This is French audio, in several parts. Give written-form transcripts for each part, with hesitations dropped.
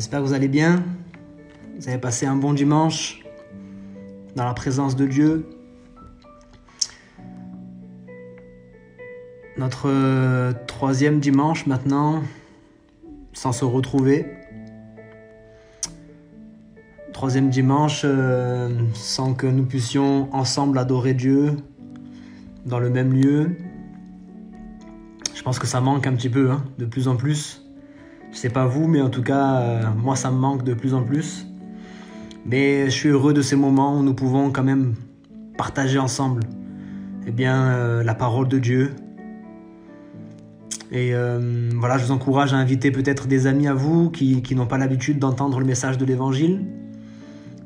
J'espère que vous allez bien. Vous avez passé un bon dimanche dans la présence de Dieu. Notre troisième dimanche maintenant, sans se retrouver. Troisième dimanche, sans que nous puissions ensemble adorer Dieu dans le même lieu. Je pense que ça manque un petit peu, de plus en plus. Je sais pas vous, mais en tout cas, moi ça me manque de plus en plus. Mais je suis heureux de ces moments où nous pouvons quand même partager ensemble la parole de Dieu. Et voilà, je vous encourage à inviter peut-être des amis à vous qui n'ont pas l'habitude d'entendre le message de l'Évangile.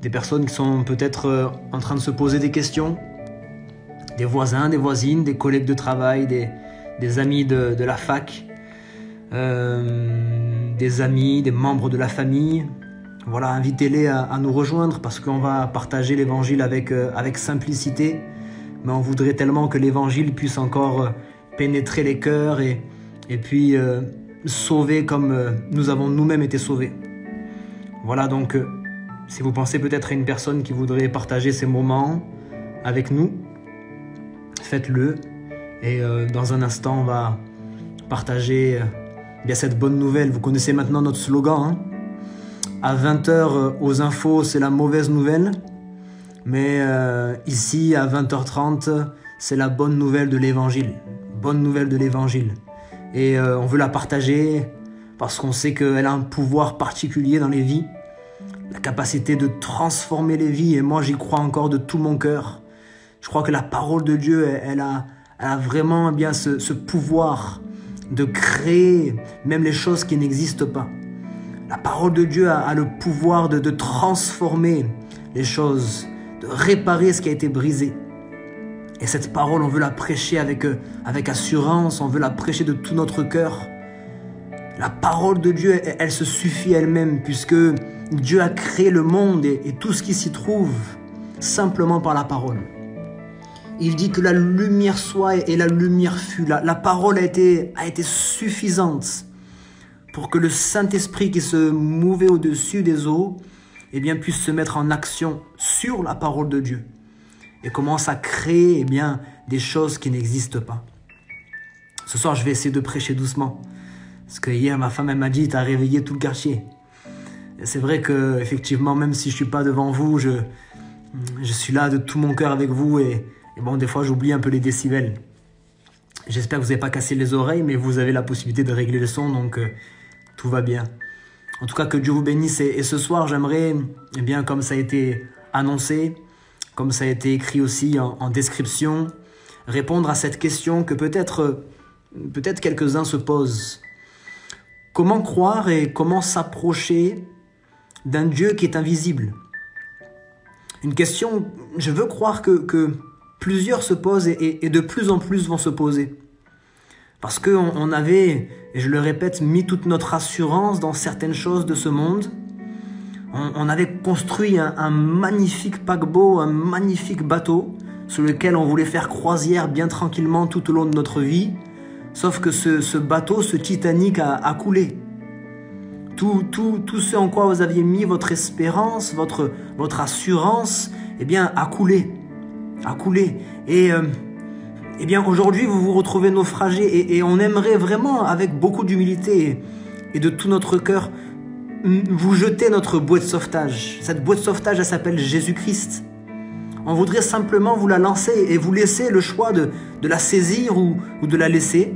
Des personnes qui sont peut-être en train de se poser des questions. Des voisins, des voisines, des collègues de travail, des amis de la fac. Des amis, des membres de la famille. Voilà, invitez-les à nous rejoindre parce qu'on va partager l'Évangile avec simplicité. Mais on voudrait tellement que l'Évangile puisse encore pénétrer les cœurs et puis sauver comme nous avons nous-mêmes été sauvés. Voilà, donc si vous pensez peut-être à une personne qui voudrait partager ces moments avec nous, faites-le. Et dans un instant, on va partager cette bonne nouvelle. Vous connaissez maintenant notre slogan. À 20h aux infos, c'est la mauvaise nouvelle. Mais ici, à 20h30, c'est la bonne nouvelle de l'Évangile. Bonne nouvelle de l'Évangile. Et on veut la partager parce qu'on sait qu'elle a un pouvoir particulier dans les vies. La capacité de transformer les vies. Et moi, j'y crois encore de tout mon cœur. Je crois que la parole de Dieu, elle a vraiment ce pouvoir de créer même les choses qui n'existent pas. La parole de Dieu a le pouvoir de transformer les choses, de réparer ce qui a été brisé. Et cette parole, on veut la prêcher avec assurance, on veut la prêcher de tout notre cœur. La parole de Dieu, elle se suffit elle-même puisque Dieu a créé le monde et tout ce qui s'y trouve simplement par la parole. Il dit que la lumière soit et la lumière fut. La parole a été suffisante pour que le Saint-Esprit qui se mouvait au-dessus des eaux puisse se mettre en action sur la parole de Dieu et commence à créer des choses qui n'existent pas. Ce soir, je vais essayer de prêcher doucement parce que hier, ma femme elle m'a dit « T'as réveillé tout le quartier ». C'est vrai que effectivement, même si je suis pas devant vous, je suis là de tout mon cœur avec vous et bon, des fois, j'oublie un peu les décibels. J'espère que vous n'avez pas cassé les oreilles, mais vous avez la possibilité de régler le son, donc tout va bien. En tout cas, que Dieu vous bénisse. Et ce soir, j'aimerais, comme ça a été annoncé, comme ça a été écrit aussi en description, répondre à cette question que peut-être quelques-uns se posent. Comment croire et comment s'approcher d'un Dieu qui est invisible? Une question, je veux croire que plusieurs se posent et de plus en plus vont se poser. Parce qu'on avait, et je le répète, mis toute notre assurance dans certaines choses de ce monde. On avait construit un magnifique paquebot, un magnifique bateau sur lequel on voulait faire croisière bien tranquillement tout au long de notre vie. Sauf que ce bateau, ce Titanic a coulé. Tout ce en quoi vous aviez mis votre espérance, votre assurance, a coulé. Et aujourd'hui, vous vous retrouvez naufragé et on aimerait vraiment, avec beaucoup d'humilité et de tout notre cœur, vous jeter notre bouée de sauvetage. Cette bouée de sauvetage, elle s'appelle Jésus-Christ. On voudrait simplement vous la lancer et vous laisser le choix de la saisir ou de la laisser.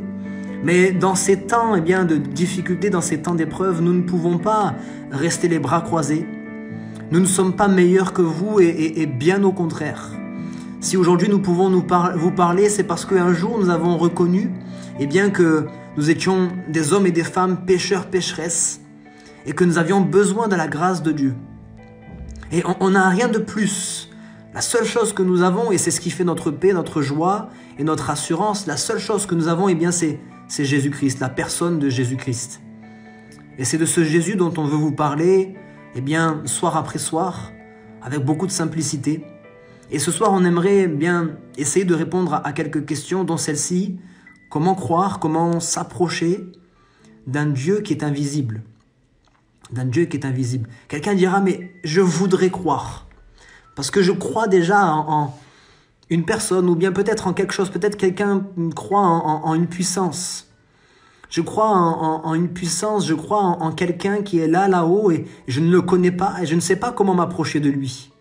Mais dans ces temps de difficultés, dans ces temps d'épreuve, nous ne pouvons pas rester les bras croisés. Nous ne sommes pas meilleurs que vous et bien au contraire. Si aujourd'hui nous pouvons vous parler, c'est parce qu'un jour nous avons reconnu que nous étions des hommes et des femmes pécheurs, pécheresses et que nous avions besoin de la grâce de Dieu. Et on n'a rien de plus. La seule chose que nous avons, et c'est ce qui fait notre paix, notre joie et notre assurance, la seule chose que nous avons, c'est Jésus-Christ, la personne de Jésus-Christ. Et c'est de ce Jésus dont on veut vous parler, soir après soir, avec beaucoup de simplicité. Et ce soir, on aimerait essayer de répondre à quelques questions, dont celle-ci: comment croire, comment s'approcher d'un Dieu qui est invisible? d'un Dieu qui est invisible. Quelqu'un dira, mais je voudrais croire. Parce que je crois déjà en une personne, ou bien peut-être en quelque chose. Peut-être quelqu'un croit en une puissance. Je crois en une puissance, je crois en quelqu'un qui est là-haut, et je ne le connais pas, et je ne sais pas comment m'approcher de lui.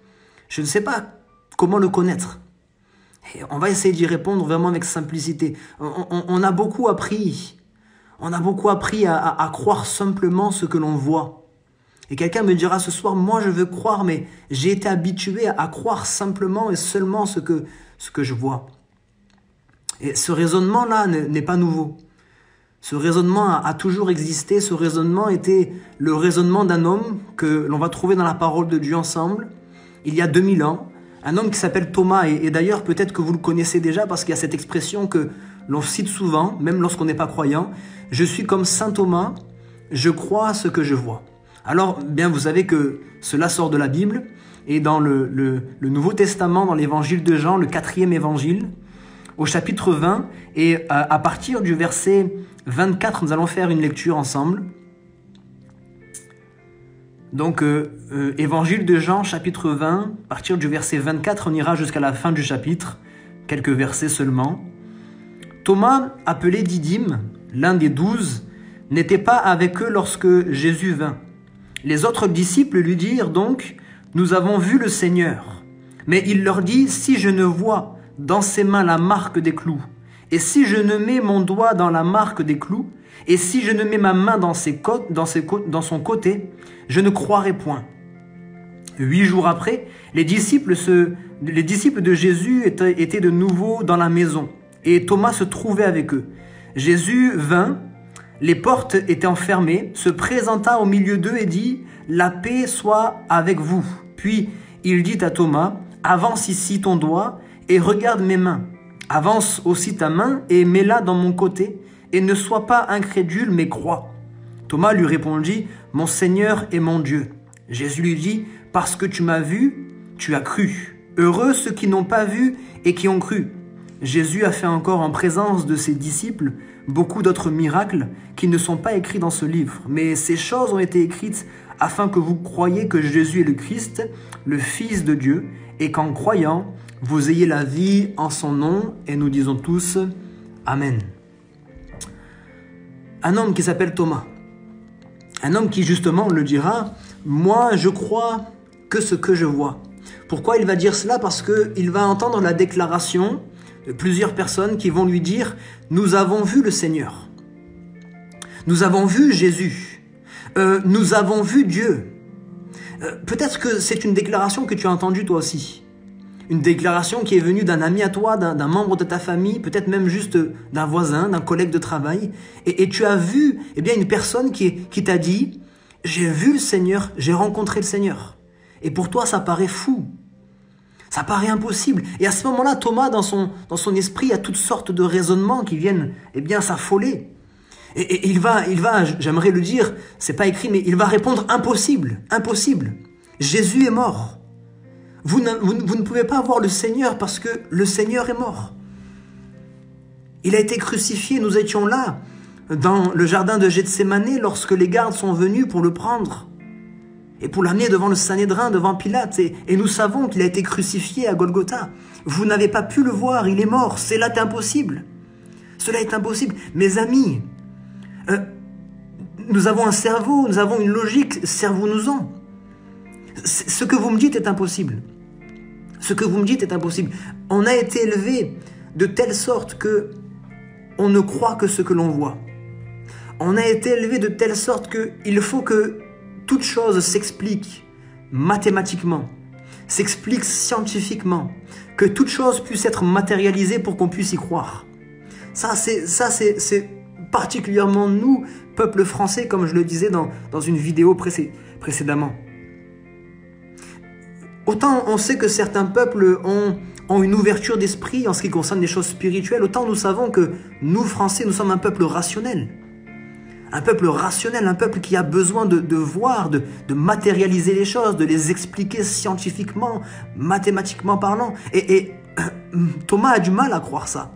Je ne sais pas comment le connaître. Et on va essayer d'y répondre vraiment avec simplicité. On a beaucoup appris. On a beaucoup appris à croire simplement ce que l'on voit. Et quelqu'un me dira ce soir, moi je veux croire, mais j'ai été habitué à croire simplement et seulement ce que je vois. Et ce raisonnement-là n'est pas nouveau. Ce raisonnement a toujours existé. Ce raisonnement était le raisonnement d'un homme que l'on va trouver dans la parole de Dieu ensemble, il y a 2000 ans. Un homme qui s'appelle Thomas, et d'ailleurs peut-être que vous le connaissez déjà parce qu'il y a cette expression que l'on cite souvent, même lorsqu'on n'est pas croyant. Je suis comme saint Thomas, je crois à ce que je vois. Alors, bien, vous savez que cela sort de la Bible, et dans le Nouveau Testament, dans l'évangile de Jean, le 4e évangile, au chapitre 20, et à partir du verset 24, nous allons faire une lecture ensemble. Donc, évangile de Jean, chapitre 20, à partir du verset 24, on ira jusqu'à la fin du chapitre, quelques versets seulement. Thomas, appelé Didyme, l'un des 12, n'était pas avec eux lorsque Jésus vint. Les autres disciples lui dirent donc, « Nous avons vu le Seigneur. » Mais il leur dit, « Si je ne vois dans ses mains la marque des clous, et si je ne mets mon doigt dans la marque des clous, et si je ne mets ma main dans son côté, je ne croirai point. » 8 jours après, les disciples de Jésus étaient de nouveau dans la maison, et Thomas se trouvait avec eux. Jésus vint, les portes étant fermées, se présenta au milieu d'eux et dit, « La paix soit avec vous. » Puis il dit à Thomas, « Avance ici ton doigt et regarde mes mains. Avance aussi ta main et mets-la dans mon côté, et ne sois pas incrédule, mais crois. » Thomas lui répondit, « Mon Seigneur et mon Dieu. » Jésus lui dit, « Parce que tu m'as vu, tu as cru. Heureux ceux qui n'ont pas vu et qui ont cru. » Jésus a fait encore en présence de ses disciples beaucoup d'autres miracles qui ne sont pas écrits dans ce livre. Mais ces choses ont été écrites afin que vous croyiez que Jésus est le Christ, le Fils de Dieu, et qu'en croyant, vous ayez la vie en son nom. Et nous disons tous Amen. Un homme qui s'appelle Thomas. Un homme qui justement le dira, « Moi je crois que ce que je vois. » Pourquoi il va dire cela? Parce qu'il va entendre la déclaration de plusieurs personnes qui vont lui dire « Nous avons vu le Seigneur. Nous avons vu Jésus. Nous avons vu Dieu. » Peut-être que c'est une déclaration que tu as entendue toi aussi. Une déclaration qui est venue d'un ami à toi, d'un membre de ta famille, peut-être même juste d'un voisin, d'un collègue de travail. Et tu as vu bien, une personne qui t'a dit « J'ai vu le Seigneur, j'ai rencontré le Seigneur. » Et pour toi, ça paraît fou. Ça paraît impossible. Et à ce moment-là, Thomas, dans son esprit, il y a toutes sortes de raisonnements qui viennent s'affoler. Et il va, j'aimerais le dire, c'est pas écrit, mais il va répondre impossible, impossible. Jésus est mort. Vous ne pouvez pas voir le Seigneur parce que le Seigneur est mort. Il a été crucifié, nous étions là, dans le jardin de Gethsémanée, lorsque les gardes sont venus pour le prendre. Et pour l'amener devant le Sanhédrin, devant Pilate. Et nous savons qu'il a été crucifié à Golgotha. Vous n'avez pas pu le voir, il est mort. Cela est impossible. Cela est impossible. Mes amis, nous avons un cerveau, nous avons une logique, servons-nous-en. Ce que vous me dites est impossible. Ce que vous me dites est impossible. On a été élevé de telle sorte que on ne croit que ce que l'on voit. On a été élevé de telle sorte qu'il faut que toute chose s'explique mathématiquement, s'explique scientifiquement, que toute chose puisse être matérialisée pour qu'on puisse y croire. Ça c'est particulièrement nous, peuple français, comme je le disais dans une vidéo précédemment. Autant on sait que certains peuples ont une ouverture d'esprit en ce qui concerne les choses spirituelles, autant nous savons que nous, Français, nous sommes un peuple rationnel. Un peuple rationnel, un peuple qui a besoin de voir, de matérialiser les choses, de les expliquer scientifiquement, mathématiquement parlant. Et Thomas a du mal à croire ça.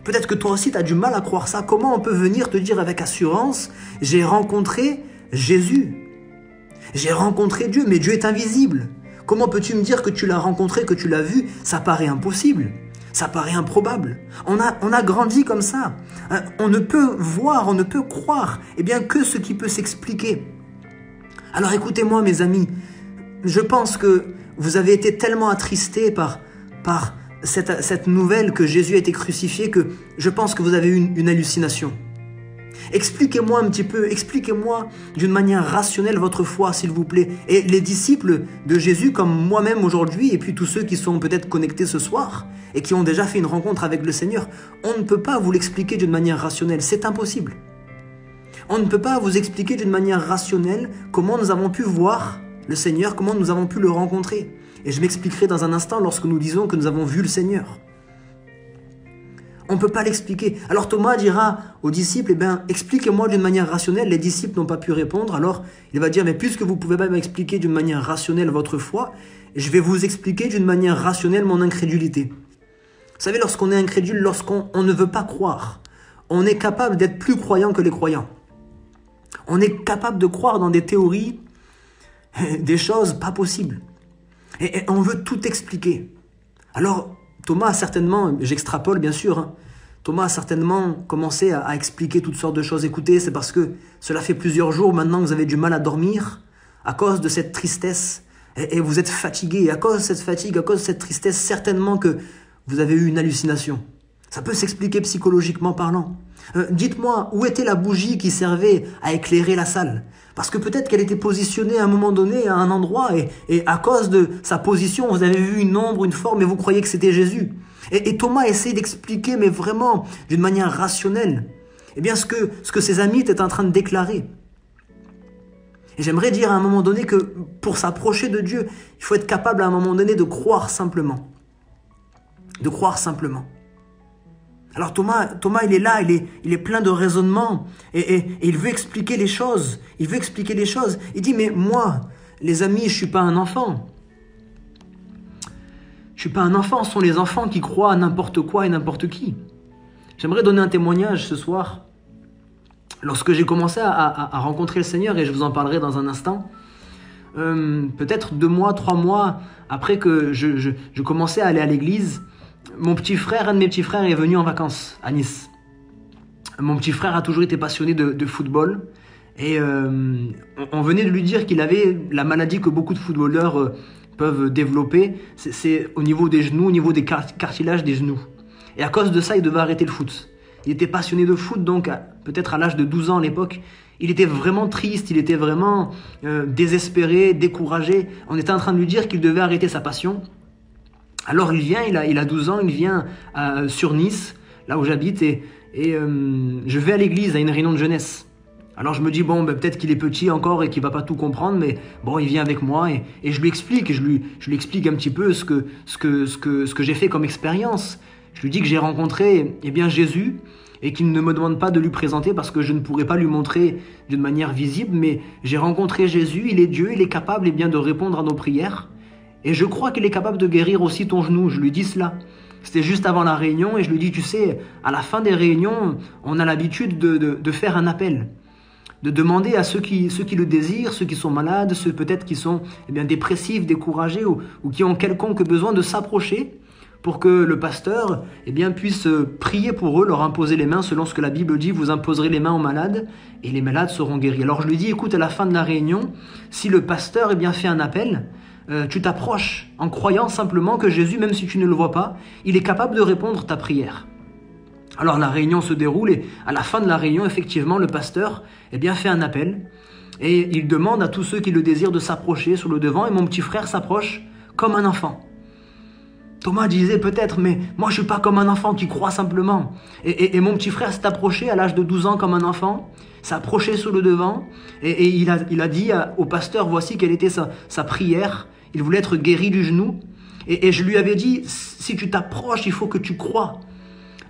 Peut-être que toi aussi tu as du mal à croire ça. Comment on peut venir te dire avec assurance, j'ai rencontré Jésus? J'ai rencontré Dieu, mais Dieu est invisible. Comment peux-tu me dire que tu l'as rencontré, que tu l'as vu? Ça paraît impossible. Ça paraît improbable. On a grandi comme ça. On ne peut voir, on ne peut croire, que ce qui peut s'expliquer. Alors écoutez-moi mes amis, je pense que vous avez été tellement attristés par cette nouvelle que Jésus a été crucifié que je pense que vous avez eu une hallucination. Expliquez-moi un petit peu, expliquez-moi d'une manière rationnelle votre foi, s'il vous plaît. Et les disciples de Jésus, comme moi-même aujourd'hui, et puis tous ceux qui sont peut-être connectés ce soir, et qui ont déjà fait une rencontre avec le Seigneur, on ne peut pas vous l'expliquer d'une manière rationnelle, c'est impossible. On ne peut pas vous expliquer d'une manière rationnelle comment nous avons pu voir le Seigneur, comment nous avons pu le rencontrer. Et je m'expliquerai dans un instant lorsque nous disons que nous avons vu le Seigneur. On ne peut pas l'expliquer. Alors Thomas dira aux disciples, expliquez-moi d'une manière rationnelle. Les disciples n'ont pas pu répondre. Alors il va dire, mais puisque vous ne pouvez pas m'expliquer d'une manière rationnelle votre foi, je vais vous expliquer d'une manière rationnelle mon incrédulité. Vous savez, lorsqu'on est incrédule, lorsqu'on ne veut pas croire, on est capable d'être plus croyant que les croyants. On est capable de croire dans des théories, des choses pas possibles. Et on veut tout expliquer. Alors, Thomas a certainement, j'extrapole bien sûr, Thomas a certainement commencé à expliquer toutes sortes de choses. Écoutez, c'est parce que cela fait plusieurs jours maintenant que vous avez du mal à dormir à cause de cette tristesse. Et vous êtes fatigué. Et à cause de cette fatigue, à cause de cette tristesse, certainement que vous avez eu une hallucination. Ça peut s'expliquer psychologiquement parlant. Dites-moi, où était la bougie qui servait à éclairer la salle? Parce que peut-être qu'elle était positionnée à un moment donné, à un endroit, et à cause de sa position, vous avez vu une ombre, une forme, et vous croyez que c'était Jésus. Et Thomas essaie d'expliquer, mais vraiment d'une manière rationnelle, ce que ses amis étaient en train de déclarer. Et j'aimerais dire à un moment donné que pour s'approcher de Dieu, il faut être capable à un moment donné de croire simplement. De croire simplement. Alors Thomas, il est là, il est plein de raisonnement et il veut expliquer les choses. Il veut expliquer les choses. Il dit, mais moi, les amis, je suis pas un enfant. Je suis pas un enfant, ce sont les enfants qui croient à n'importe quoi et n'importe qui. J'aimerais donner un témoignage ce soir. Lorsque j'ai commencé à rencontrer le Seigneur, et je vous en parlerai dans un instant, peut-être 2 mois, 3 mois après que je commençais à aller à l'église, un de mes petits frères est venu en vacances à Nice. Mon petit frère a toujours été passionné de football et on venait de lui dire qu'il avait la maladie que beaucoup de footballeurs peuvent développer, c'est au niveau des genoux, au niveau des cartilages des genoux. Et à cause de ça, il devait arrêter le foot. Il était passionné de foot, donc peut-être à l'âge de 12 ans à l'époque, il était vraiment triste, il était vraiment désespéré, découragé. On était en train de lui dire qu'il devait arrêter sa passion. Alors il vient, il a 12 ans, il vient sur Nice, là où j'habite, et je vais à l'église, à une réunion de jeunesse. Alors je me dis, peut-être qu'il est petit encore et qu'il va pas tout comprendre, mais bon, il vient avec moi et je lui explique, je lui explique un petit peu ce que j'ai fait comme expérience. Je lui dis que j'ai rencontré Jésus et qu'il ne me demande pas de lui présenter parce que je ne pourrais pas lui montrer d'une manière visible, mais j'ai rencontré Jésus, il est Dieu, il est capable de répondre à nos prières. Et je crois qu'il est capable de guérir aussi ton genou. Je lui dis cela. C'était juste avant la réunion et je lui dis, tu sais, à la fin des réunions, on a l'habitude de faire un appel. De demander à ceux qui le désirent, ceux qui sont malades, ceux peut-être qui sont dépressifs, découragés ou qui ont quelconque besoin de s'approcher pour que le pasteur puisse prier pour eux, leur imposer les mains selon ce que la Bible dit, vous imposerez les mains aux malades et les malades seront guéris. Alors je lui dis, écoute, à la fin de la réunion, si le pasteur fait un appel, tu t'approches en croyant simplement que Jésus, même si tu ne le vois pas, il est capable de répondre ta prière. Alors la réunion se déroule et à la fin de la réunion, effectivement, le pasteur fait un appel et il demande à tous ceux qui le désirent de s'approcher sur le devant et mon petit frère s'approche comme un enfant. Thomas disait peut-être, mais moi je suis pas comme un enfant qui croit simplement. Et mon petit frère s'est approché à l'âge de 12 ans comme un enfant, s'est approché sur le devant et il a dit au pasteur, voici quelle était sa prière. Il voulait être guéri du genou et je lui avais dit, si tu t'approches, il faut que tu crois.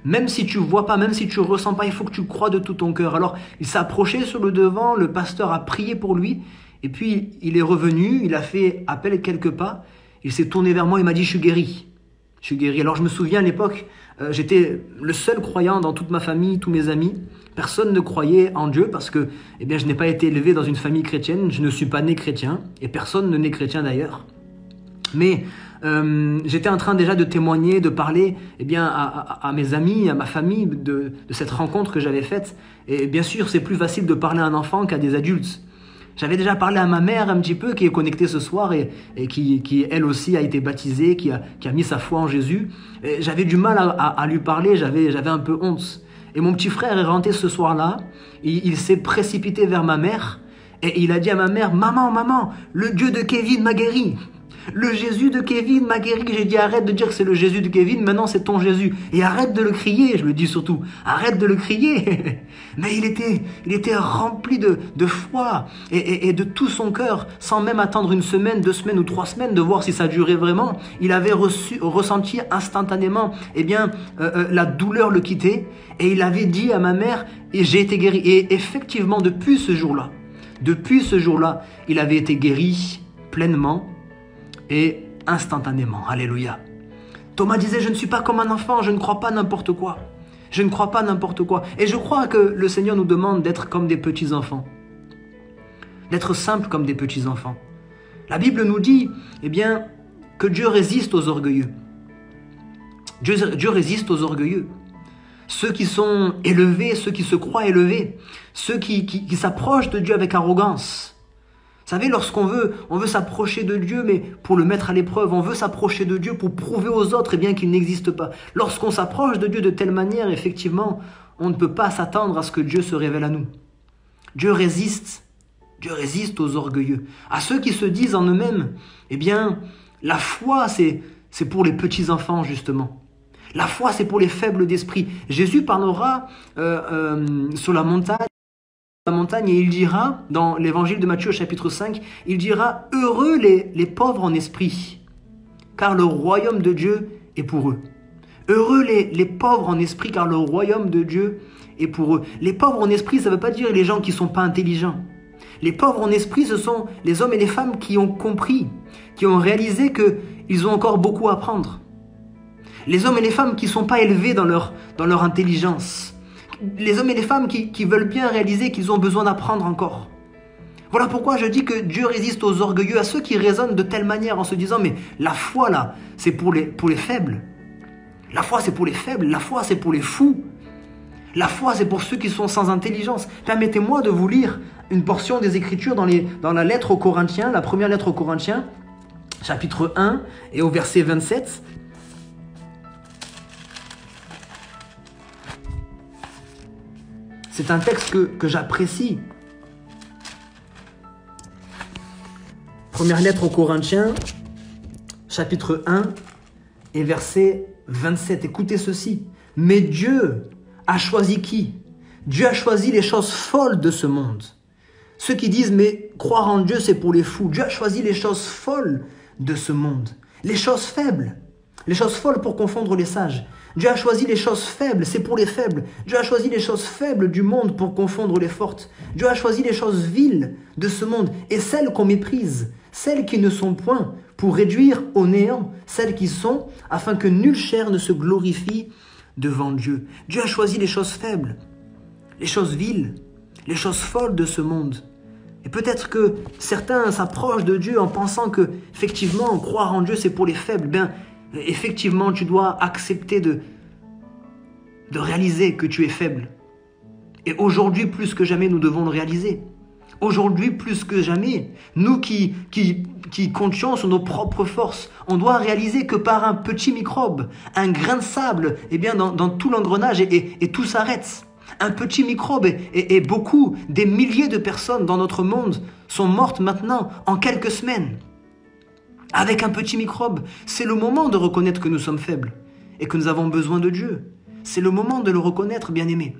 Même si tu vois pas, même si tu ressens pas, il faut que tu crois de tout ton cœur. Alors il s'est approché sur le devant, le pasteur a prié pour lui et puis il est revenu, il a fait appel quelques pas, il s'est tourné vers moi, il m'a dit je suis guéri. Je suis guéri. Alors je me souviens à l'époque, J'étais le seul croyant dans toute ma famille, tous mes amis. Personne ne croyait en Dieu parce que je n'ai pas été élevé dans une famille chrétienne, je ne suis pas né chrétien, et personne ne naît chrétien d'ailleurs. Mais j'étais en train déjà de témoigner, de parler à mes amis, à ma famille de cette rencontre que j'avais faite. Et bien sûr, c'est plus facile de parler à un enfant qu'à des adultes. J'avais déjà parlé à ma mère un petit peu, qui est connectée ce soir et qui elle aussi a été baptisée, qui a mis sa foi en Jésus. Et j'avais du mal à lui parler, j'avais un peu honte. Et mon petit frère est rentré ce soir-là, il s'est précipité vers ma mère et il a dit à ma mère, « Maman, le Dieu de Kevin m'a guéri. Le Jésus de Kevin m'a guéri. » J'ai dit, arrête de dire que c'est le Jésus de Kevin, maintenant c'est ton Jésus. Et arrête de le crier, je le dis surtout, arrête de le crier. Mais il était rempli de foi et de tout son cœur, sans même attendre une semaine, 2 semaines ou 3 semaines, de voir si ça durait vraiment. Il avait ressenti instantanément la douleur le quitter. Et il avait dit à ma mère, et j'ai été guéri. Et effectivement, depuis ce jour-là, il avait été guéri pleinement et instantanément. Alléluia. Thomas disait, je ne suis pas comme un enfant, je ne crois pas n'importe quoi. Je ne crois pas n'importe quoi. Et je crois que le Seigneur nous demande d'être comme des petits-enfants. D'être simples comme des petits-enfants. La Bible nous dit, que Dieu résiste aux orgueilleux. Dieu résiste aux orgueilleux. Ceux qui sont élevés, ceux qui se croient élevés, ceux qui s'approchent de Dieu avec arrogance. Vous savez, lorsqu'on veut s'approcher de Dieu, mais pour le mettre à l'épreuve, on veut s'approcher de Dieu pour prouver aux autres qu'il n'existe pas. Lorsqu'on s'approche de Dieu de telle manière, effectivement, on ne peut pas s'attendre à ce que Dieu se révèle à nous. Dieu résiste aux orgueilleux. À ceux qui se disent en eux-mêmes, la foi, c'est pour les petits-enfants, justement. La foi, c'est pour les faibles d'esprit. Jésus parlera sur la montagne et il dira, dans l'évangile de Matthieu chapitre 5, il dira « Heureux les pauvres en esprit, car le royaume de Dieu est pour eux. » Heureux les pauvres en esprit, car le royaume de Dieu est pour eux. Les pauvres en esprit, ça ne veut pas dire les gens qui ne sont pas intelligents. Les pauvres en esprit, ce sont les hommes et les femmes qui ont compris, qui ont réalisé qu'ils ont encore beaucoup à apprendre. Les hommes et les femmes qui ne sont pas élevés dans leur intelligence. Les hommes et les femmes qui veulent bien réaliser qu'ils ont besoin d'apprendre encore. Voilà pourquoi je dis que Dieu résiste aux orgueilleux, à ceux qui raisonnent de telle manière en se disant « Mais la foi là, c'est pour les faibles. La foi c'est pour les faibles, la foi c'est pour les fous. La foi c'est pour ceux qui sont sans intelligence. » Permettez-moi de vous lire une portion des Écritures dans la lettre aux Corinthiens, la première lettre aux Corinthiens, chapitre 1 et au verset 27. C'est un texte que j'apprécie. Première lettre aux Corinthiens, chapitre 1 et verset 27. Écoutez ceci. « Mais Dieu a choisi qui? Dieu a choisi les choses folles de ce monde. » Ceux qui disent « Mais croire en Dieu, c'est pour les fous. » Dieu a choisi les choses folles de ce monde. Les choses faibles. Les choses folles pour confondre les sages. Dieu a choisi les choses faibles, c'est pour les faibles. Dieu a choisi les choses faibles du monde pour confondre les fortes. Dieu a choisi les choses viles de ce monde et celles qu'on méprise, celles qui ne sont point, pour réduire au néant celles qui sont, afin que nulle chair ne se glorifie devant Dieu. Dieu a choisi les choses faibles, les choses viles, les choses folles de ce monde. Et peut-être que certains s'approchent de Dieu en pensant que, effectivement, croire en Dieu, c'est pour les faibles. Effectivement, tu dois accepter de réaliser que tu es faible. Et aujourd'hui, plus que jamais, nous devons le réaliser. Aujourd'hui, plus que jamais, nous qui comptions sur nos propres forces, on doit réaliser que par un petit microbe, un grain de sable, dans tout l'engrenage, et tout s'arrête. Un petit microbe et beaucoup, des milliers de personnes dans notre monde sont mortes maintenant en quelques semaines. Avec un petit microbe, c'est le moment de reconnaître que nous sommes faibles et que nous avons besoin de Dieu. C'est le moment de le reconnaître, bien-aimés.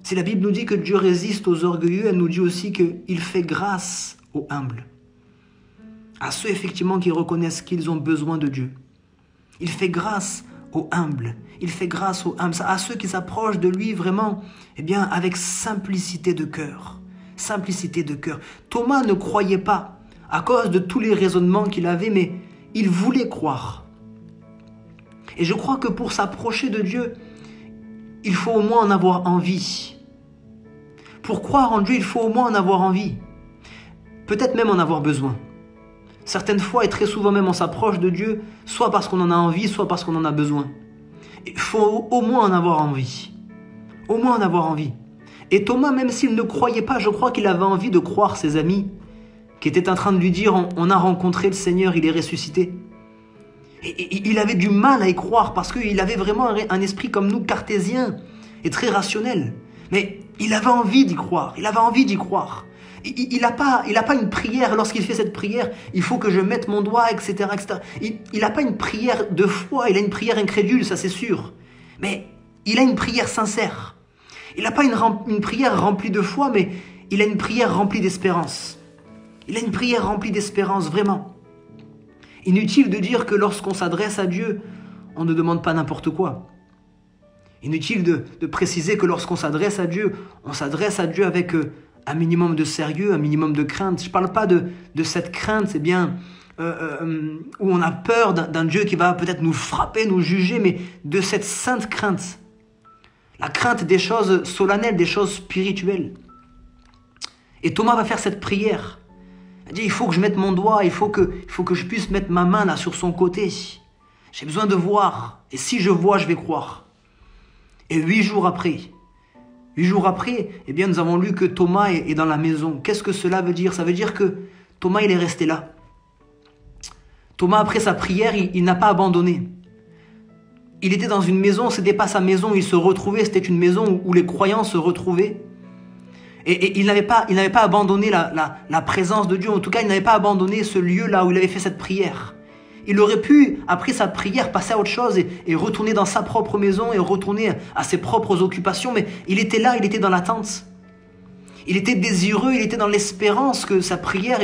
Si la Bible nous dit que Dieu résiste aux orgueilleux, elle nous dit aussi qu'il fait grâce aux humbles. À ceux, effectivement, qui reconnaissent qu'ils ont besoin de Dieu. Il fait grâce aux humbles. Il fait grâce aux humbles. À ceux qui s'approchent de lui vraiment, avec simplicité de cœur. Simplicité de cœur. Thomas ne croyait pas à cause de tous les raisonnements qu'il avait, mais il voulait croire. Et je crois que pour s'approcher de Dieu, il faut au moins en avoir envie. Pour croire en Dieu, il faut au moins en avoir envie. Peut-être même en avoir besoin. Certaines fois et très souvent même on s'approche de Dieu, soit parce qu'on en a envie, soit parce qu'on en a besoin. Il faut au moins en avoir envie. Au moins en avoir envie. Et Thomas, même s'il ne croyait pas, je crois qu'il avait envie de croire ses amis qui étaient en train de lui dire « On a rencontré le Seigneur, il est ressuscité ». Et il avait du mal à y croire parce qu'il avait vraiment un esprit comme nous, cartésien et très rationnel. Mais il avait envie d'y croire, il avait envie d'y croire. Il n'a pas une prière, lorsqu'il fait cette prière, il faut que je mette mon doigt, etc. etc. Il n'a pas une prière de foi, il a une prière incrédule, ça c'est sûr. Mais il a une prière sincère. Il n'a pas une prière remplie de foi, mais il a une prière remplie d'espérance. Il a une prière remplie d'espérance, vraiment. Inutile de dire que lorsqu'on s'adresse à Dieu, on ne demande pas n'importe quoi. Inutile de préciser que lorsqu'on s'adresse à Dieu, on s'adresse à Dieu avec un minimum de sérieux, un minimum de crainte. Je ne parle pas de cette crainte, c'est bien, où on a peur d'un Dieu qui va peut-être nous frapper, nous juger, mais de cette sainte crainte. La crainte des choses solennelles, des choses spirituelles. Et Thomas va faire cette prière. Il dit, il faut que je mette mon doigt, il faut que je puisse mettre ma main là sur son côté. J'ai besoin de voir. Et si je vois, je vais croire. Et 8 jours après, eh bien, nous avons lu que Thomas est dans la maison. Qu'est-ce que cela veut dire? Ça veut dire que Thomas, il est resté là. Thomas, après sa prière, il n'a pas abandonné. Il était dans une maison, ce n'était pas sa maison où il se retrouvait, c'était une maison où les croyants se retrouvaient. Et il n'avait pas abandonné la présence de Dieu. En tout cas, il n'avait pas abandonné ce lieu-là où il avait fait cette prière. Il aurait pu, après sa prière, passer à autre chose et retourner dans sa propre maison et retourner à ses propres occupations. Mais il était là, il était dans l'attente. Il était désireux, il était dans l'espérance que sa prière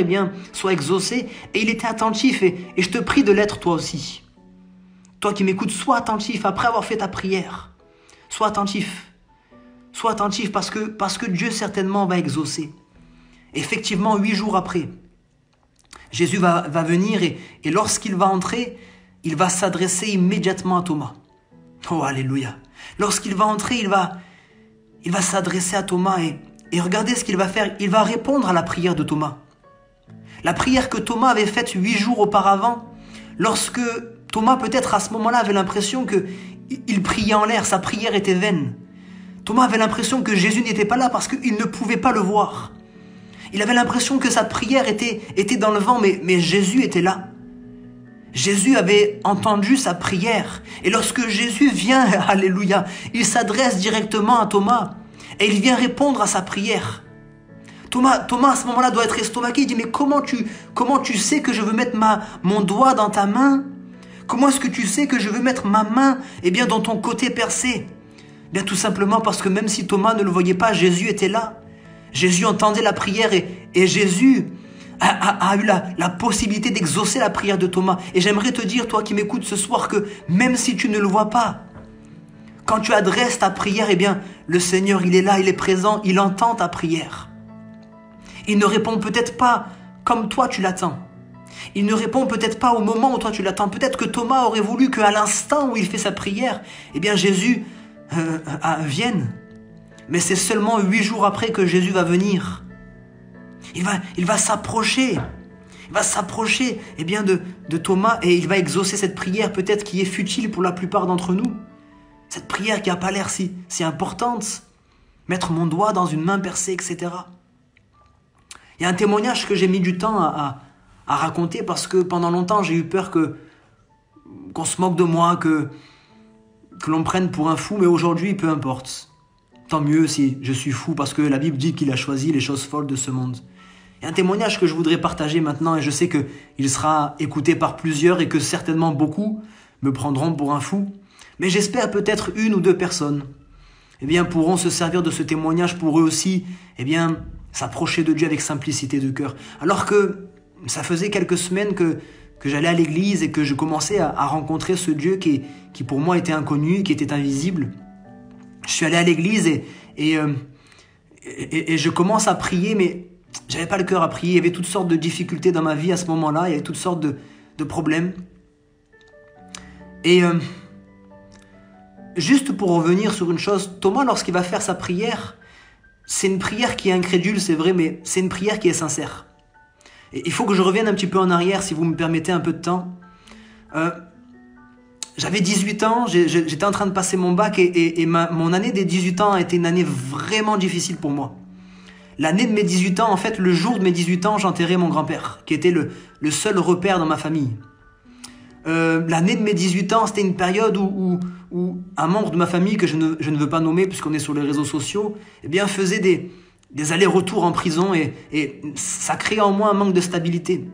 soit exaucée. Et il était attentif. Et je te prie de l'être toi aussi. Toi qui m'écoutes, sois attentif après avoir fait ta prière. Sois attentif. Sois attentif parce que Dieu certainement va exaucer. Effectivement, 8 jours après, Jésus va venir et lorsqu'il va entrer, il va s'adresser immédiatement à Thomas. Oh, alléluia. Lorsqu'il va entrer, il va s'adresser à Thomas et regardez ce qu'il va faire. Il va répondre à la prière de Thomas. La prière que Thomas avait faite 8 jours auparavant, lorsque Thomas peut-être à ce moment-là avait l'impression qu'il priait en l'air, sa prière était vaine. Thomas avait l'impression que Jésus n'était pas là parce qu'il ne pouvait pas le voir. Il avait l'impression que sa prière était dans le vent, mais Jésus était là. Jésus avait entendu sa prière. Et lorsque Jésus vient, alléluia, il s'adresse directement à Thomas et il vient répondre à sa prière. Thomas à ce moment-là doit être estomaqué. Il dit, mais comment tu sais que je veux mettre mon doigt dans ta main? Comment est-ce que tu sais que je veux mettre ma main dans ton côté percé? Bien tout simplement parce que même si Thomas ne le voyait pas, Jésus était là. Jésus entendait la prière et Jésus a eu la possibilité d'exaucer la prière de Thomas. Et j'aimerais te dire, toi qui m'écoutes ce soir, que même si tu ne le vois pas, quand tu adresses ta prière, le Seigneur, il est là, il est présent, il entend ta prière. Il ne répond peut-être pas comme toi tu l'attends. Il ne répond peut-être pas au moment où toi tu l'attends. Peut-être que Thomas aurait voulu qu'à l'instant où il fait sa prière, Jésus vienne. Mais c'est seulement 8 jours après que Jésus va venir. Il va s'approcher. Il va s'approcher de Thomas et il va exaucer cette prière peut-être qui est futile pour la plupart d'entre nous. Cette prière qui n'a pas l'air si importante. Mettre mon doigt dans une main percée, etc. Il y a un témoignage que j'ai mis du temps à raconter parce que pendant longtemps j'ai eu peur qu'on se moque de moi, que l'on me prenne pour un fou, mais aujourd'hui peu importe. Tant mieux si je suis fou parce que la Bible dit qu'il a choisi les choses folles de ce monde. Il y a un témoignage que je voudrais partager maintenant et je sais qu'il sera écouté par plusieurs et que certainement beaucoup me prendront pour un fou. Mais j'espère peut-être 1 ou 2 personnes pourront se servir de ce témoignage pour eux aussi s'approcher de Dieu avec simplicité de cœur. Alors que ça faisait quelques semaines que j'allais à l'église et que je commençais à rencontrer ce Dieu qui pour moi était inconnu, qui était invisible. Je suis allé à l'église et je commence à prier, mais j'avais pas le cœur à prier. Il y avait toutes sortes de difficultés dans ma vie à ce moment-là. Il y avait toutes sortes de problèmes. Et juste pour revenir sur une chose, Thomas, lorsqu'il va faire sa prière, c'est une prière qui est incrédule, c'est vrai, mais c'est une prière qui est sincère. Et il faut que je revienne un petit peu en arrière, si vous me permettez un peu de temps. J'avais 18 ans, j'étais en train de passer mon bac et mon année des 18 ans a été une année vraiment difficile pour moi. L'année de mes 18 ans, en fait, le jour de mes 18 ans, j'enterrais mon grand-père, qui était le seul repère dans ma famille. L'année de mes 18 ans, c'était une période où un membre de ma famille, que je ne veux pas nommer puisqu'on est sur les réseaux sociaux, eh bien, faisait des allers-retours en prison et ça créait en moi un manque de stabilité.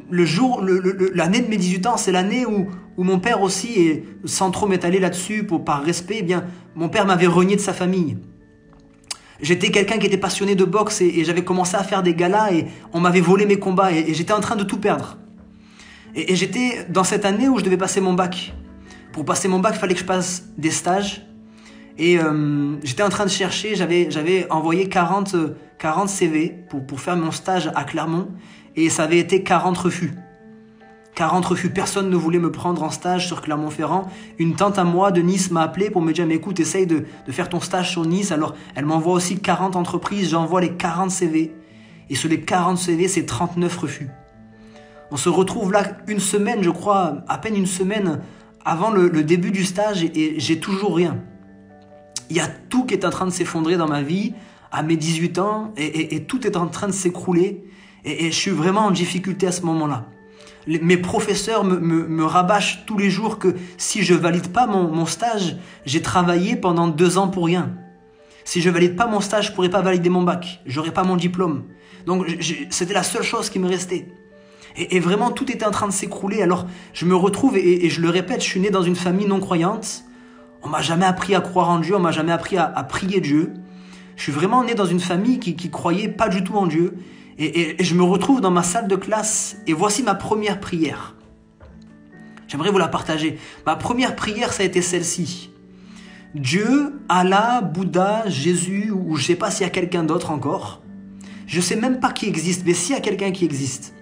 L'année de mes 18 ans, c'est l'année où mon père aussi, et sans trop m'étaler là-dessus par respect, eh bien, mon père m'avait renié de sa famille. J'étais quelqu'un qui était passionné de boxe et j'avais commencé à faire des galas et on m'avait volé mes combats et j'étais en train de tout perdre. Et j'étais dans cette année où je devais passer mon bac. Pour passer mon bac, il fallait que je passe des stages. Et j'étais en train de chercher, j'avais envoyé 40 CV pour faire mon stage à Clermont. Et ça avait été 40 refus. 40 refus. Personne ne voulait me prendre en stage sur Clermont-Ferrand. Une tante à moi de Nice m'a appelé pour me dire « Mais écoute, essaye de faire ton stage sur Nice. » Alors, elle m'envoie aussi 40 entreprises. J'envoie les 40 CV. Et sur les 40 CV, c'est 39 refus. On se retrouve là une semaine, je crois, à peine une semaine avant le début du stage et j'ai toujours rien. Il y a tout qui est en train de s'effondrer dans ma vie à mes 18 ans et tout est en train de s'écrouler et je suis vraiment en difficulté à ce moment-là. Mes professeurs me rabâchent tous les jours que si je valide pas mon stage, j'ai travaillé pendant 2 ans pour rien. Si je valide pas mon stage, je pourrais pas valider mon bac. J'aurais pas mon diplôme. Donc c'était la seule chose qui me restait. Et vraiment, tout était en train de s'écrouler. Alors, je me retrouve, et je le répète, je suis né dans une famille non croyante. On m'a jamais appris à croire en Dieu, on m'a jamais appris à prier Dieu. Je suis vraiment né dans une famille qui croyait pas du tout en Dieu. Et je me retrouve dans ma salle de classe, et voici ma première prière. J'aimerais vous la partager. Ma première prière, ça a été celle-ci. Dieu, Allah, Bouddha, Jésus, ou je sais pas s'il y a quelqu'un d'autre encore. Je sais même pas qui existe, mais s'il y a quelqu'un qui existe,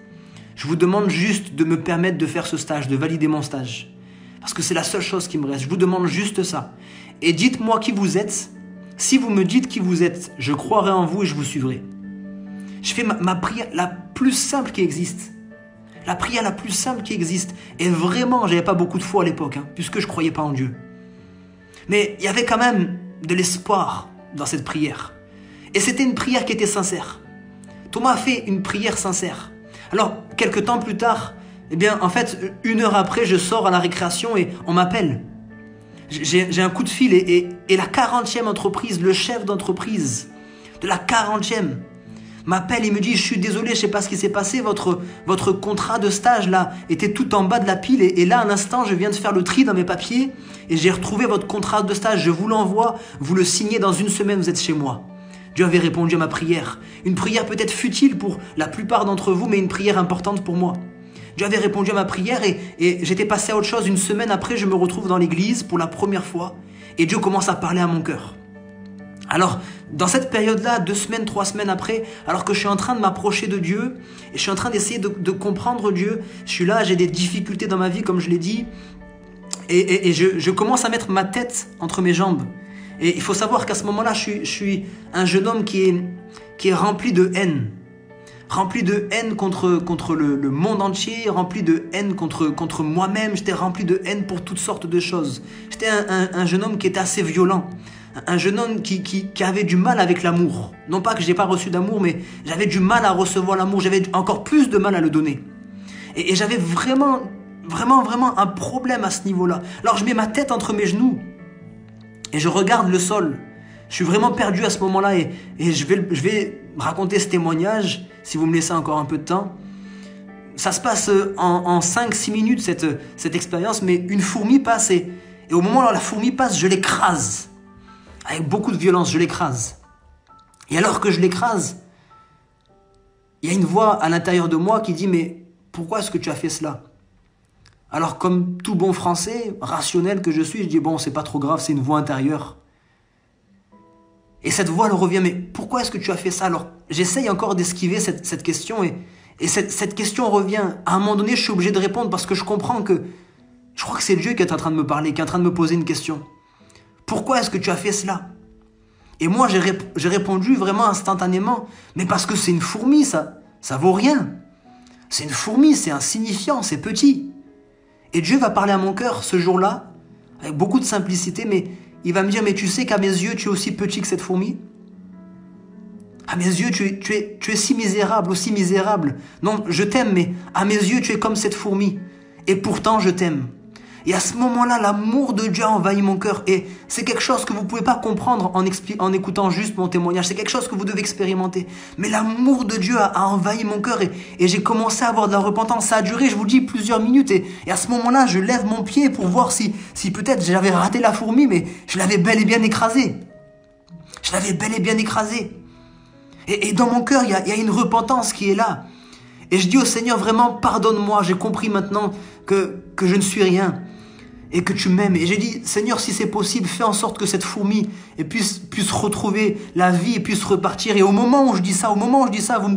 je vous demande juste de me permettre de faire ce stage, de valider mon stage. Parce que c'est la seule chose qui me reste. Je vous demande juste ça. Et dites-moi qui vous êtes. Si vous me dites qui vous êtes, je croirai en vous et je vous suivrai. Je fais ma prière la plus simple qui existe. La prière la plus simple qui existe. Et vraiment, j'avais pas beaucoup de foi à l'époque, puisque je croyais pas en Dieu. Mais il y avait quand même de l'espoir dans cette prière. Et c'était une prière qui était sincère. Thomas a fait une prière sincère. Alors, quelques temps plus tard, eh bien, en fait, 1 heure après, je sors à la récréation et on m'appelle. J'ai un coup de fil et la 40e entreprise, le chef d'entreprise de la 40e m'appelle et me dit « Je suis désolé, je sais pas ce qui s'est passé, votre contrat de stage là était tout en bas de la pile et là, à l'instant, je viens de faire le tri dans mes papiers et j'ai retrouvé votre contrat de stage, je vous l'envoie, vous le signez dans 1 semaine, vous êtes chez moi. » Dieu avait répondu à ma prière. Une prière peut-être futile pour la plupart d'entre vous, mais une prière importante pour moi. Dieu avait répondu à ma prière et j'étais passé à autre chose. 1 semaine après, je me retrouve dans l'église pour la première fois et Dieu commence à parler à mon cœur. Alors, dans cette période-là, 2 semaines, 3 semaines après, alors que je suis en train de m'approcher de Dieu et je suis en train d'essayer de comprendre Dieu, je suis là, j'ai des difficultés dans ma vie, comme je l'ai dit, et je commence à mettre ma tête entre mes jambes. Et il faut savoir qu'à ce moment-là, je suis un jeune homme qui est rempli de haine. Rempli de haine contre le monde entier, rempli de haine contre moi-même. J'étais rempli de haine pour toutes sortes de choses. J'étais un jeune homme qui était assez violent. Un jeune homme qui avait du mal avec l'amour. Non pas que je n'ai pas reçu d'amour, mais j'avais du mal à recevoir l'amour. J'avais encore plus de mal à le donner. Et j'avais vraiment un problème à ce niveau-là. Alors je mets ma tête entre mes genoux. Et je regarde le sol. Je suis vraiment perdu à ce moment-là et je vais raconter ce témoignage, si vous me laissez encore un peu de temps. Ça se passe en 5-6 minutes, cette expérience, mais une fourmi passe et au moment où la fourmi passe, je l'écrase. Avec beaucoup de violence, je l'écrase. Et alors que je l'écrase, il y a une voix à l'intérieur de moi qui dit « Mais pourquoi est-ce que tu as fait cela ?» Alors, comme tout bon français, rationnel que je suis, je dis, bon, c'est pas trop grave, c'est une voix intérieure. Et cette voix, elle revient, mais pourquoi est-ce que tu as fait ça? Alors, j'essaye encore d'esquiver cette question, et cette question revient. À un moment donné, je suis obligé de répondre parce que je comprends que Je crois que c'est Dieu qui est en train de me parler, qui est en train de me poser une question. Pourquoi est-ce que tu as fait cela? Et moi, j'ai répondu vraiment instantanément, mais parce que c'est une fourmi, ça vaut rien. C'est une fourmi, c'est insignifiant, c'est petit. Et Dieu va parler à mon cœur ce jour-là, avec beaucoup de simplicité, mais il va me dire, mais tu sais qu'à mes yeux, tu es aussi petit que cette fourmi? À mes yeux, tu es si misérable, aussi misérable. Non, je t'aime, mais à mes yeux, tu es comme cette fourmi. Et pourtant, je t'aime. Et à ce moment-là, l'amour de Dieu a envahi mon cœur. Et c'est quelque chose que vous ne pouvez pas comprendre en écoutant juste mon témoignage. C'est quelque chose que vous devez expérimenter. Mais l'amour de Dieu a envahi mon cœur et j'ai commencé à avoir de la repentance. Ça a duré, je vous dis, plusieurs minutes. Et à ce moment-là, je lève mon pied pour voir si peut-être j'avais raté la fourmi, mais je l'avais bel et bien écrasée. Je l'avais bel et bien écrasée. Et dans mon cœur, il y a une repentance qui est là. Et je dis au Seigneur, vraiment, pardonne-moi. J'ai compris maintenant que je ne suis rien. Et que tu m'aimes. Et j'ai dit, Seigneur, si c'est possible, fais en sorte que cette fourmi puisse retrouver la vie et puisse repartir. Et au moment où je dis ça, vous me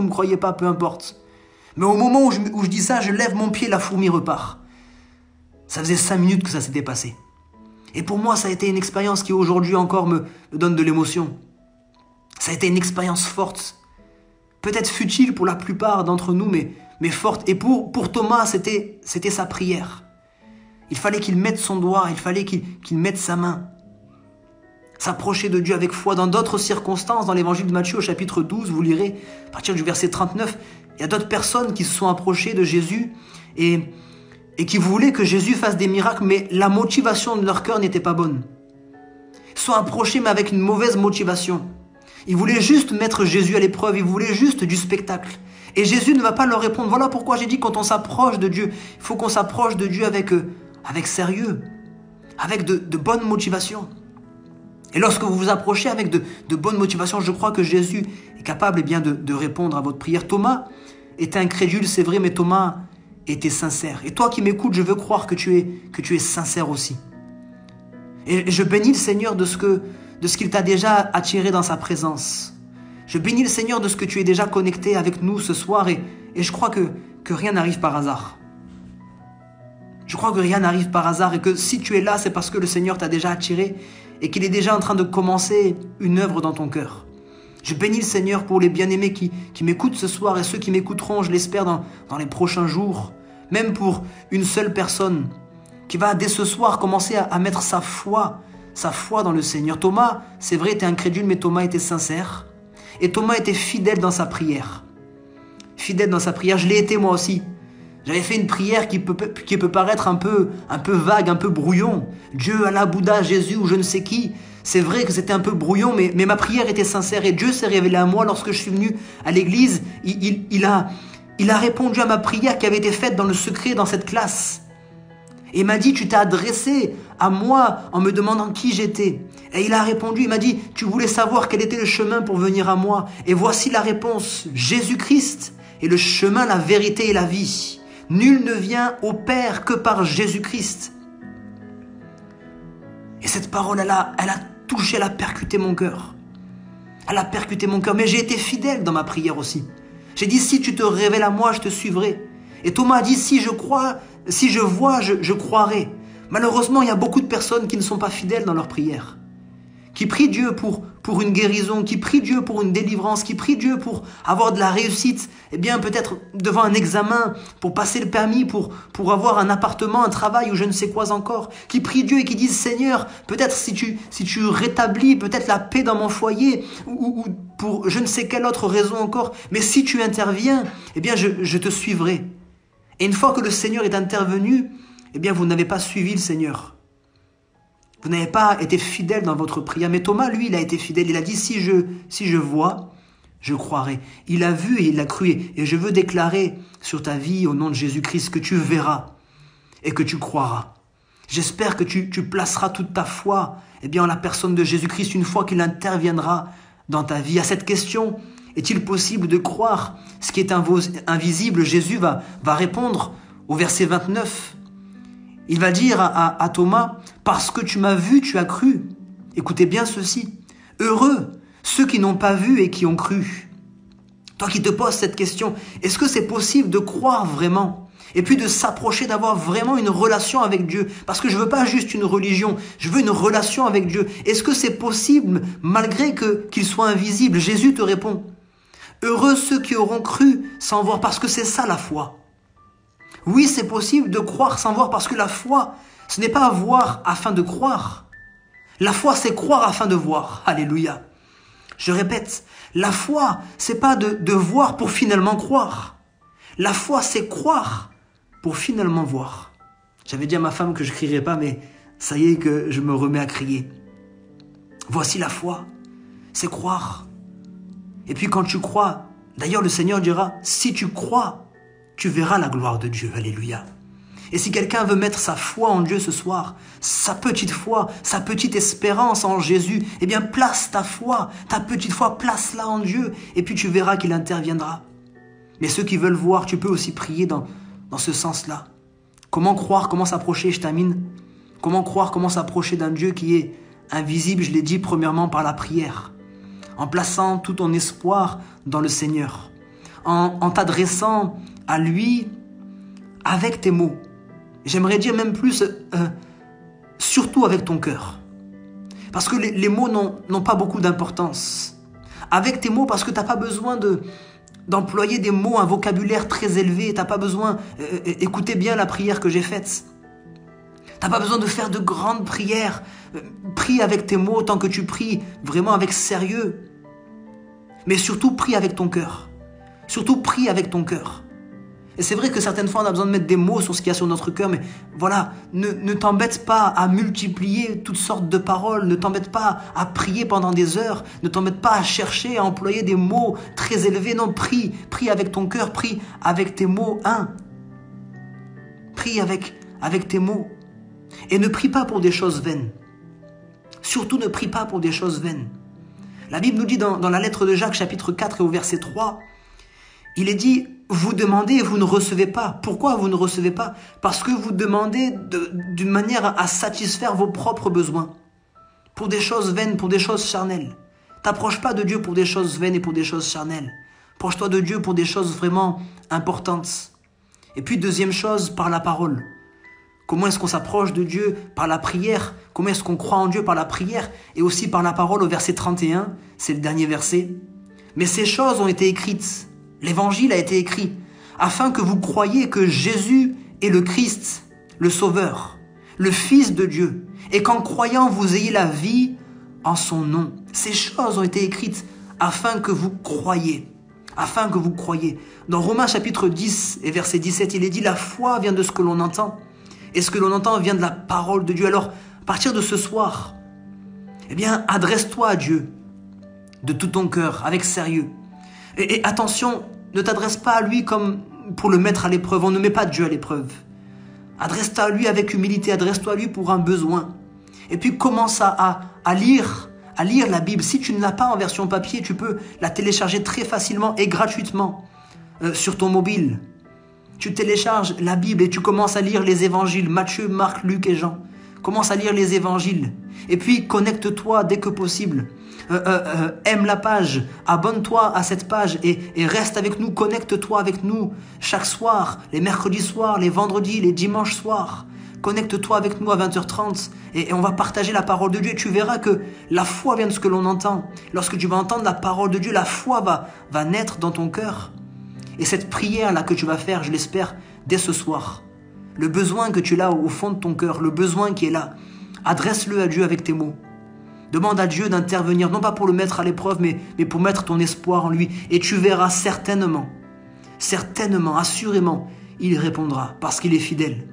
croyez pas, peu importe. Mais au moment où je dis ça, je lève mon pied, la fourmi repart. Ça faisait 5 minutes que ça s'était passé. Et pour moi, ça a été une expérience qui aujourd'hui encore me donne de l'émotion. Ça a été une expérience forte. Peut-être futile pour la plupart d'entre nous, mais forte. Et pour Thomas, c'était sa prière. Il fallait qu'il mette son doigt, il fallait qu'il mette sa main. S'approcher de Dieu avec foi. Dans d'autres circonstances, dans l'évangile de Matthieu au chapitre 12, vous lirez, à partir du verset 39, il y a d'autres personnes qui se sont approchées de Jésus et qui voulaient que Jésus fasse des miracles, mais la motivation de leur cœur n'était pas bonne. Ils se sont approchés, mais avec une mauvaise motivation. Ils voulaient juste mettre Jésus à l'épreuve, ils voulaient juste du spectacle. Et Jésus ne va pas leur répondre. Voilà pourquoi j'ai dit, quand on s'approche de Dieu, il faut qu'on s'approche de Dieu avec sérieux, avec de bonnes motivations. Et lorsque vous vous approchez avec de bonnes motivations, je crois que Jésus est capable de répondre à votre prière. Thomas était incrédule, c'est vrai, mais Thomas était sincère. Et toi qui m'écoutes, je veux croire que tu es sincère aussi. Et je bénis le Seigneur de ce qu'il t'a déjà attiré dans sa présence. Je bénis le Seigneur de ce que tu es déjà connecté avec nous ce soir et je crois que rien n'arrive par hasard. Je crois que rien n'arrive par hasard et que si tu es là, c'est parce que le Seigneur t'a déjà attiré et qu'il est déjà en train de commencer une œuvre dans ton cœur. Je bénis le Seigneur pour les bien-aimés qui m'écoutent ce soir et ceux qui m'écouteront, je l'espère, dans les prochains jours. Même pour une seule personne qui va dès ce soir commencer à mettre sa foi dans le Seigneur. Thomas, c'est vrai, était incrédule, mais Thomas était sincère. Et Thomas était fidèle dans sa prière. Fidèle dans sa prière, je l'ai été moi aussi. J'avais fait une prière qui peut paraître un peu vague, un peu brouillon. Dieu, Allah, Bouddha, Jésus ou je ne sais qui. C'est vrai que c'était un peu brouillon, mais ma prière était sincère. Et Dieu s'est révélé à moi lorsque je suis venu à l'église. Il a répondu à ma prière qui avait été faite dans le secret, dans cette classe. Et il m'a dit, tu t'es adressé à moi en me demandant qui j'étais. Et il a répondu, il m'a dit, tu voulais savoir quel était le chemin pour venir à moi. Et voici la réponse, Jésus-Christ est le chemin, la vérité et la vie. Nul ne vient au Père que par Jésus-Christ. Et cette parole, elle a touché, elle a percuté mon cœur. Elle a percuté mon cœur, mais j'ai été fidèle dans ma prière aussi. J'ai dit, si tu te révèles à moi, je te suivrai. Et Thomas a dit, si je vois, je croirai. Malheureusement, il y a beaucoup de personnes qui ne sont pas fidèles dans leur prière. Qui prient Dieu pour une guérison, qui prient Dieu pour une délivrance, qui prient Dieu pour avoir de la réussite, eh bien peut-être devant un examen, pour passer le permis, pour avoir un appartement, un travail ou je ne sais quoi encore, qui prient Dieu et qui disent Seigneur, peut-être si tu rétablis peut-être la paix dans mon foyer ou pour je ne sais quelle autre raison encore, mais si tu interviens, eh bien je te suivrai. Et une fois que le Seigneur est intervenu, eh bien vous n'avez pas suivi le Seigneur. Vous n'avez pas été fidèle dans votre prière. Mais Thomas, lui, il a été fidèle. Il a dit, si je vois, je croirai. Il a vu et il a cru. Et je veux déclarer sur ta vie, au nom de Jésus-Christ, que tu verras et que tu croiras. J'espère que tu placeras toute ta foi en la personne de Jésus-Christ une fois qu'il interviendra dans ta vie. À cette question, est-il possible de croire ce qui est invisible? Jésus va répondre au verset 29. Il va dire à Thomas, parce que tu m'as vu, tu as cru. Écoutez bien ceci. Heureux ceux qui n'ont pas vu et qui ont cru. Toi qui te poses cette question, est-ce que c'est possible de croire vraiment? Et puis de s'approcher, d'avoir vraiment une relation avec Dieu. Parce que je veux pas juste une religion, je veux une relation avec Dieu. Est-ce que c'est possible malgré qu'il soit invisible? Jésus te répond. Heureux ceux qui auront cru sans voir, parce que c'est ça la foi. Oui, c'est possible de croire sans voir, parce que la foi, ce n'est pas voir afin de croire. La foi, c'est croire afin de voir. Alléluia. Je répète, la foi, c'est pas de voir pour finalement croire. La foi, c'est croire pour finalement voir. J'avais dit à ma femme que je ne crierais pas, mais ça y est que je me remets à crier. Voici la foi, c'est croire. Et puis quand tu crois, d'ailleurs le Seigneur dira, si tu crois, tu verras la gloire de Dieu. Alléluia. Et si quelqu'un veut mettre sa foi en Dieu ce soir, sa petite foi, sa petite espérance en Jésus, eh bien place ta foi, ta petite foi, place-la en Dieu, et puis tu verras qu'il interviendra. Mais ceux qui veulent voir, tu peux aussi prier dans ce sens-là. Comment croire, comment s'approcher, je termine. Comment croire, comment s'approcher d'un Dieu qui est invisible, je l'ai dit premièrement par la prière. En plaçant tout ton espoir dans le Seigneur. En t'adressant à lui avec tes mots. J'aimerais dire même plus, surtout avec ton cœur. Parce que les mots n'ont pas beaucoup d'importance. Avec tes mots, parce que tu n'as pas besoin d'employer des mots, un vocabulaire très élevé. Tu n'as pas besoin, écoutez bien la prière que j'ai faite. Tu n'as pas besoin de faire de grandes prières. Prie avec tes mots tant que tu pries vraiment avec sérieux. Mais surtout, prie avec ton cœur. Surtout, prie avec ton cœur. Et c'est vrai que certaines fois, on a besoin de mettre des mots sur ce qu'il y a sur notre cœur, mais voilà, ne t'embête pas à multiplier toutes sortes de paroles, ne t'embête pas à prier pendant des heures, ne t'embête pas à chercher, à employer des mots très élevés. Non, prie avec ton cœur, prie avec tes mots. Prie avec tes mots. Et ne prie pas pour des choses vaines. Surtout ne prie pas pour des choses vaines. La Bible nous dit dans la lettre de Jacques, chapitre 4 et au verset 3, il est dit, vous demandez et vous ne recevez pas. Pourquoi vous ne recevez pas? Parce que vous demandez d'une manière à satisfaire vos propres besoins. Pour des choses vaines, pour des choses charnelles. T'approches pas de Dieu pour des choses vaines et pour des choses charnelles. Approche-toi de Dieu pour des choses vraiment importantes. Et puis deuxième chose, par la parole. Comment est-ce qu'on s'approche de Dieu? Par la prière. Comment est-ce qu'on croit en Dieu? Par la prière. Et aussi par la parole au verset 31. C'est le dernier verset. Mais ces choses ont été écrites. L'évangile a été écrit afin que vous croyiez que Jésus est le Christ, le Sauveur, le Fils de Dieu, et qu'en croyant vous ayez la vie en son nom. Ces choses ont été écrites afin que vous croyiez. Afin que vous croyiez. Dans Romains chapitre 10 et verset 17, il est dit, la foi vient de ce que l'on entend. Et ce que l'on entend vient de la parole de Dieu. Alors, à partir de ce soir, eh bien, adresse-toi à Dieu de tout ton cœur, avec sérieux. Et attention, ne t'adresse pas à lui comme pour le mettre à l'épreuve. On ne met pas Dieu à l'épreuve. Adresse-toi à lui avec humilité, adresse-toi à lui pour un besoin. Et puis commence à lire la Bible. Si tu ne l'as pas en version papier, tu peux la télécharger très facilement et gratuitement sur ton mobile. Tu télécharges la Bible et tu commences à lire les évangiles, Matthieu, Marc, Luc et Jean. Commence à lire les évangiles. Et puis connecte-toi dès que possible. Aime la page, abonne-toi à cette page et reste avec nous, connecte-toi avec nous chaque soir, les mercredis soirs, les vendredis, les dimanches soirs. Connecte-toi avec nous à 20h30 et on va partager la parole de Dieu. Et tu verras que la foi vient de ce que l'on entend. Lorsque tu vas entendre la parole de Dieu, la foi va naître dans ton cœur. Et cette prière-là que tu vas faire, je l'espère, dès ce soir, le besoin que tu as au fond de ton cœur, le besoin qui est là, adresse-le à Dieu avec tes mots. Demande à Dieu d'intervenir, non pas pour le mettre à l'épreuve, mais pour mettre ton espoir en lui. Et tu verras certainement, assurément, il répondra parce qu'il est fidèle.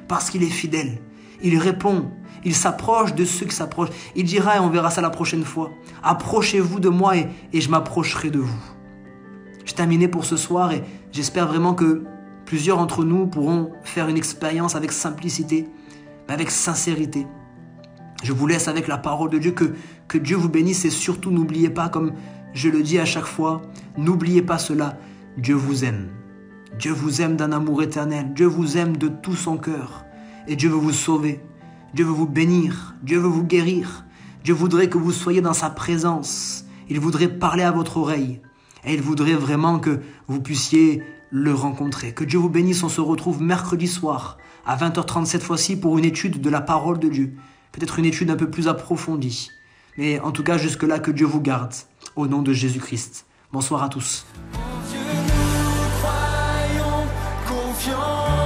Parce qu'il est fidèle. Il répond, il s'approche de ceux qui s'approchent. Il dira, et on verra ça la prochaine fois, approchez-vous de moi et je m'approcherai de vous. J'ai terminé pour ce soir et j'espère vraiment que plusieurs d'entre nous pourront faire une expérience avec simplicité, mais avec sincérité. Je vous laisse avec la parole de Dieu, que Dieu vous bénisse et surtout n'oubliez pas, comme je le dis à chaque fois, n'oubliez pas cela, Dieu vous aime. Dieu vous aime d'un amour éternel, Dieu vous aime de tout son cœur et Dieu veut vous sauver, Dieu veut vous bénir, Dieu veut vous guérir, Dieu voudrait que vous soyez dans sa présence, il voudrait parler à votre oreille et il voudrait vraiment que vous puissiez le rencontrer. Que Dieu vous bénisse, on se retrouve mercredi soir à 20h30 cette fois-ci pour une étude de la parole de Dieu. Peut-être une étude un peu plus approfondie. Mais en tout cas, jusque-là, que Dieu vous garde. Au nom de Jésus-Christ. Bonsoir à tous. En Dieu nous croyons, confiants.